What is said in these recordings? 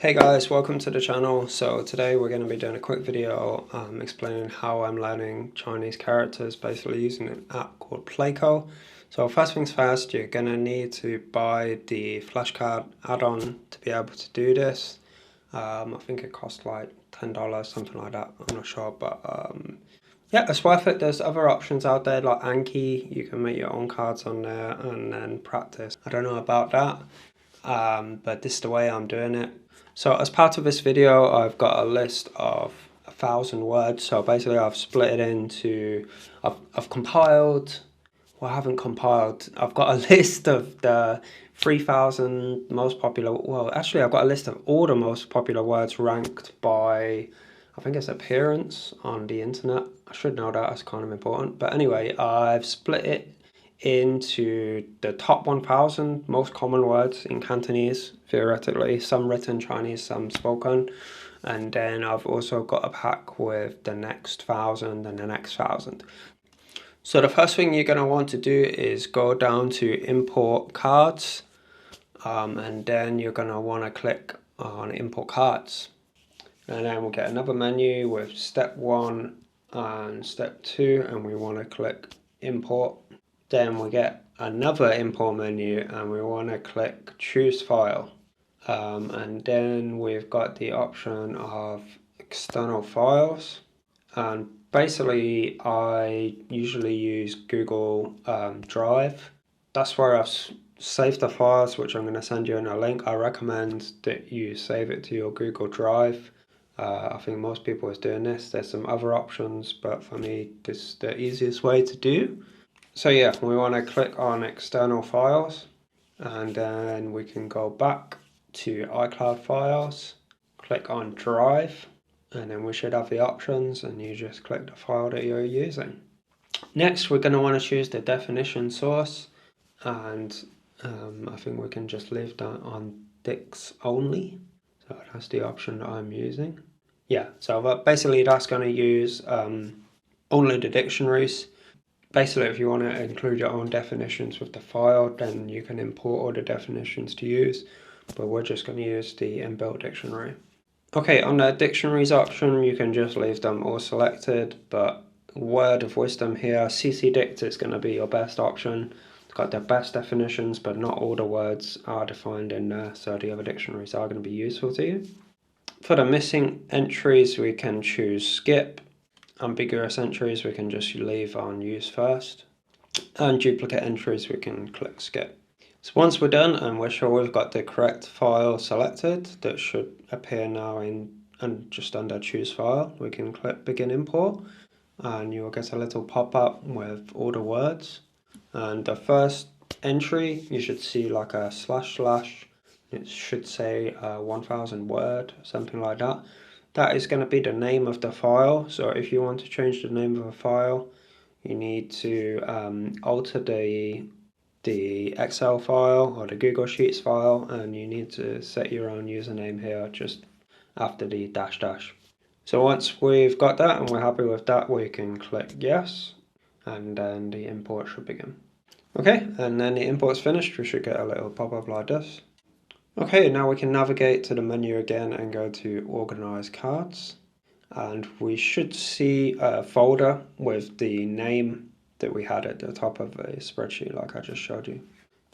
Hey guys, welcome to the channel. So today we're going to be doing a quick video explaining how I'm learning Chinese characters, basically using an app called Pleco. So first things first, you're going to need to buy the Flashcard add-on to be able to do this. I think it costs like $10, something like that, I'm not sure, but yeah, it's worth it. There's other options out there like Anki. You can make your own cards on there and then practice. I don't know about that, but this is the way I'm doing it. So as part of this video, I've got a list of 1,000 words. So basically I've split it into, I've compiled, well I haven't compiled, I've got a list of the 3,000 most popular, well actually I've got a list of all the most popular words ranked by, I think it's appearance on the internet. I should know that, that's kind of important. But anyway, I've split it into the top 1,000 most common words in Cantonese, theoretically, some written Chinese, some spoken. And then I've also got a pack with the next 1,000 and the next 1,000. So the first thing you're going to want to do is go down to import cards, and then you're going to want to click on import cards. And then we'll get another menu with step 1 and step 2, and we want to click import. Then we get another import menu and we want to click choose file, and then we've got the option of external files, and basically I usually use Google Drive. That's where I've saved the files, which I'm going to send you in a link. I recommend that you save it to your Google Drive. I think most people is doing this. There's some other options, but for me this is the easiest way to do. So yeah, we want to click on external files, and then we can go back to iCloud files, click on Drive, and then we should have the options, and you just click the file that you're using. Next, we're going to want to choose the definition source, and I think we can just leave that on Dicts only. So that's the option that I'm using. Yeah, so basically that's going to use only the dictionaries. Basically, if you want to include your own definitions with the file, then you can import all the definitions to use, but we're just going to use the inbuilt dictionary. Okay, on the dictionaries option, you can just leave them all selected, but word of wisdom here, CC Dict is going to be your best option. It's got the best definitions, but not all the words are defined in there, so the other dictionaries are going to be useful to you. For the missing entries, we can choose skip. Ambiguous entries we can just leave on use first, and duplicate entries we can click skip. So once we're done and we're sure we've got the correct file selected, that should appear now in and just under choose file, we can click begin import, and you'll get a little pop-up with all the words. And the first entry you should see like a // it should say 1,000 word, something like that. That is going to be the name of the file. So if you want to change the name of a file, you need to alter the Excel file or the Google Sheets file, and you need to set your own username here just after the --. So once we've got that and we're happy with that, we can click yes, and then the import should begin. Okay, and then the import's finished. We should get a little pop-up like this. Okay, now we can navigate to the menu again and go to Organize Cards, and we should see a folder with the name that we had at the top of a spreadsheet like I just showed you.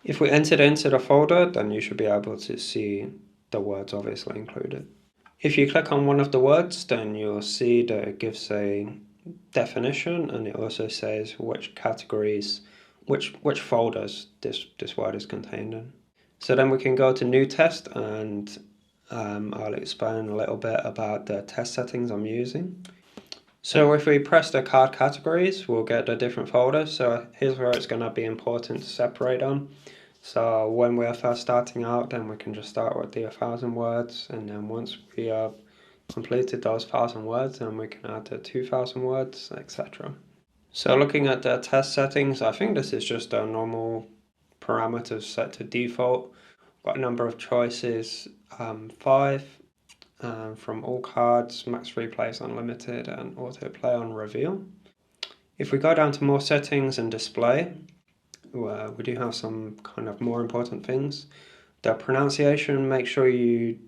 If we entered into the folder, then you should be able to see the words obviously included. If you click on one of the words, then you'll see that it gives a definition, and it also says which categories, which folders this word is contained in. So then we can go to new test, and I'll explain a little bit about the test settings I'm using. So if we press the card categories, we'll get the different folders. So here's where it's going to be important to separate them. So when we're first starting out, then we can just start with the 1,000 words, and then once we have completed those 1,000 words, then we can add the 2,000 words, etc. So looking at the test settings, I think this is just a normal parameters set to default. Got a number of choices, 5 from all cards, max replays unlimited, and autoplay on reveal. If we go down to more settings and display, we do have some kind of more important things. The pronunciation, make sure you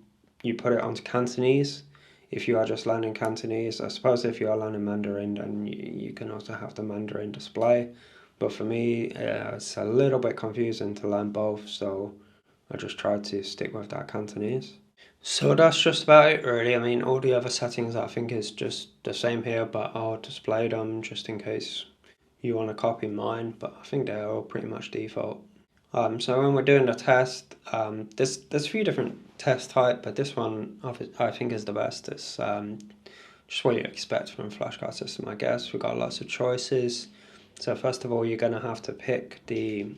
you put it onto Cantonese. If you are just learning Cantonese, I suppose if you are learning Mandarin, then you can also have the Mandarin display. But for me, it's a little bit confusing to learn both, so I just tried to stick with that Cantonese. So that's just about it really. I mean, all the other settings I think is just the same here, but I'll display them just in case you want to copy mine, but I think they're all pretty much default. So when we're doing the test, there's a few different test types, but this one I think is the best. It's just what you expect from a flashcard system, I guess. We've got lots of choices. So first of all, you're going to have to pick the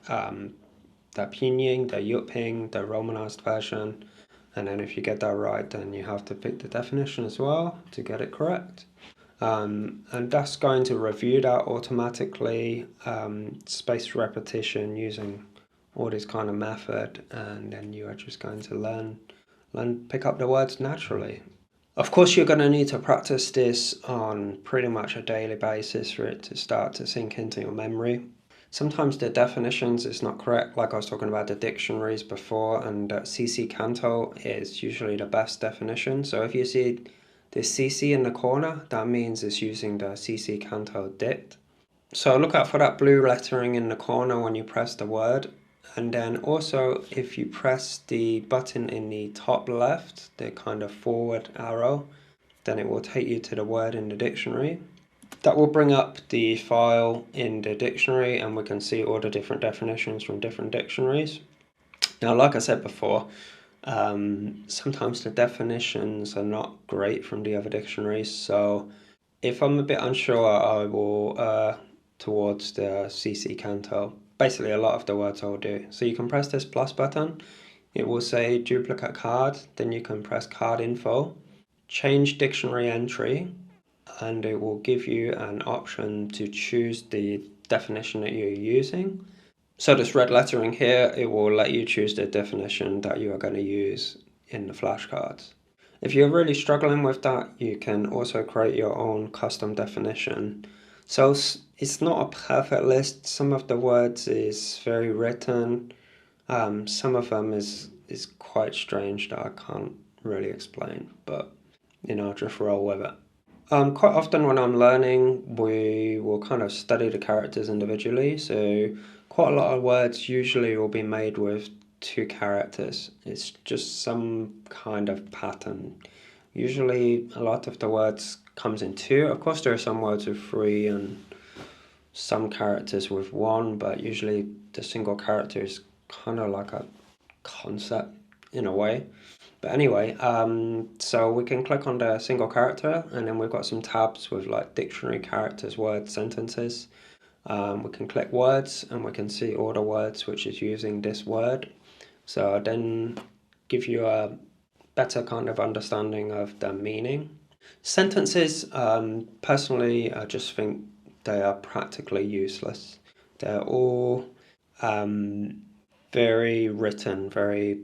pinyin, the yuping, the romanized version, and then if you get that right, then you have to pick the definition as well to get it correct. And that's going to review that automatically, spaced repetition using all this kind of method, and then you are just going to pick up the words naturally. Of course, you're going to need to practice this on pretty much a daily basis for it to start to sink into your memory. Sometimes the definitions is not correct, like I was talking about the dictionaries before, and CC Canto is usually the best definition. So if you see this CC in the corner, that means it's using the CC Canto dict. So look out for that blue lettering in the corner when you press the word. And then also if you press the button in the top left, the kind of forward arrow, then it will take you to the word in the dictionary. That will bring up the file in the dictionary and we can see all the different definitions from different dictionaries. Now, like I said before, sometimes the definitions are not great from the other dictionaries, so if I'm a bit unsure, I will towards the CC Canto. Basically, a lot of the words I will do. So you can press this plus button, it will say duplicate card, then you can press card info, change dictionary entry, and it will give you an option to choose the definition that you're using. So this red lettering here, it will let you choose the definition that you are going to use in the flashcards. If you're really struggling with that, you can also create your own custom definition. So it's not a perfect list. Some of the words is very written. Some of them is quite strange that I can't really explain, but just roll with it. Quite often when I'm learning, we will kind of study the characters individually, so quite a lot of words usually will be made with 2 characters. It's just some kind of pattern. Usually a lot of the words comes in 2. Of course there are some words with 3 and some characters with 1, but usually the single character is kind of like a concept in a way. But anyway, so we can click on the single character and then we've got some tabs with like dictionary, characters, words, sentences. We can click words and we can see all the words which is using this word. So then give you a better kind of understanding of the meaning. Sentences, personally, I just think they are practically useless. They're all very written, very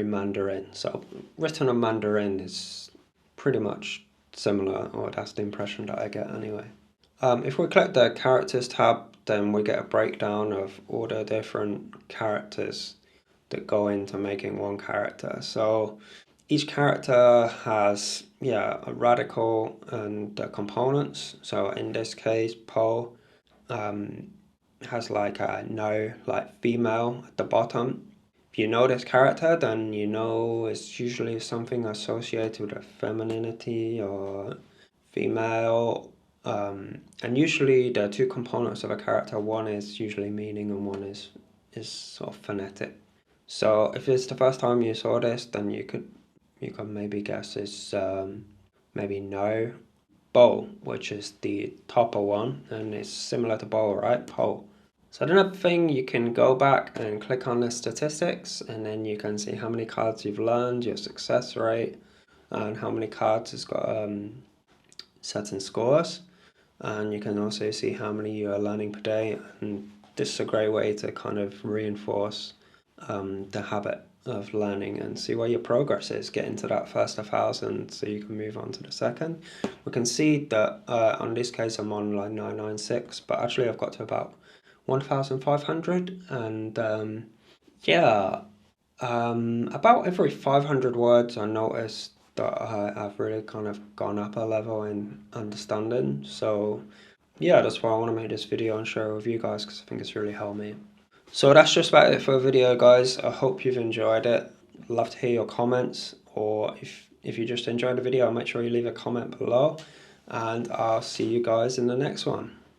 Mandarin. So written in Mandarin is pretty much similar, or that's the impression that I get anyway. If we click the characters tab, then we get a breakdown of all the different characters that go into making one character. So each character has a radical and the components. So in this case, Po has like a no, like female at the bottom. If you know this character, then you know it's usually something associated with femininity or female. And usually the 2 components of a character, one is usually meaning and one is sort of phonetic. So if it's the first time you saw this, then you could maybe guess it's maybe no. Bow, which is the topper one, and it's similar to bow, right? Po. So another thing, you can go back and click on the statistics, and then you can see how many cards you've learned, your success rate, and how many cards has got certain scores. And you can also see how many you are learning per day, and this is a great way to kind of reinforce the habit of learning and see where your progress is, get into that first 1,000 so you can move on to the second. We can see that on this case I'm on like 996, but actually I've got to about 1,500, and yeah, About every 500 words I noticed that I've really kind of gone up a level in understanding. So yeah, that's why I want to make this video and share it with you guys, because I think it's really helped me. So that's just about it for the video, guys. I hope you've enjoyed it. I'd love to hear your comments, or if you just enjoyed the video, make sure you leave a comment below, and I'll see you guys in the next one.